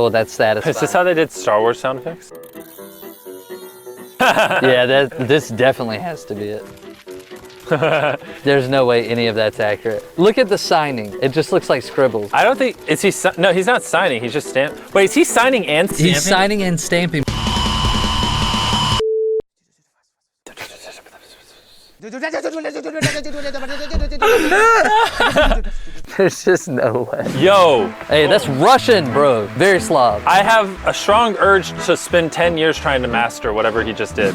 Oh, that's satisfying. Is this how they did Star Wars sound effects? Yeah, this definitely has to be it. There's no way any of that's accurate. Look at the signing. It just looks like scribbles. I don't think, is he, no, he's not signing, he's just stamping. Wait, is he signing and stamping? He's signing and stamping. There's just no way. Yo. Hey, that's Russian, bro. Very slob. I have a strong urge to spend 10 years trying to master whatever he just did.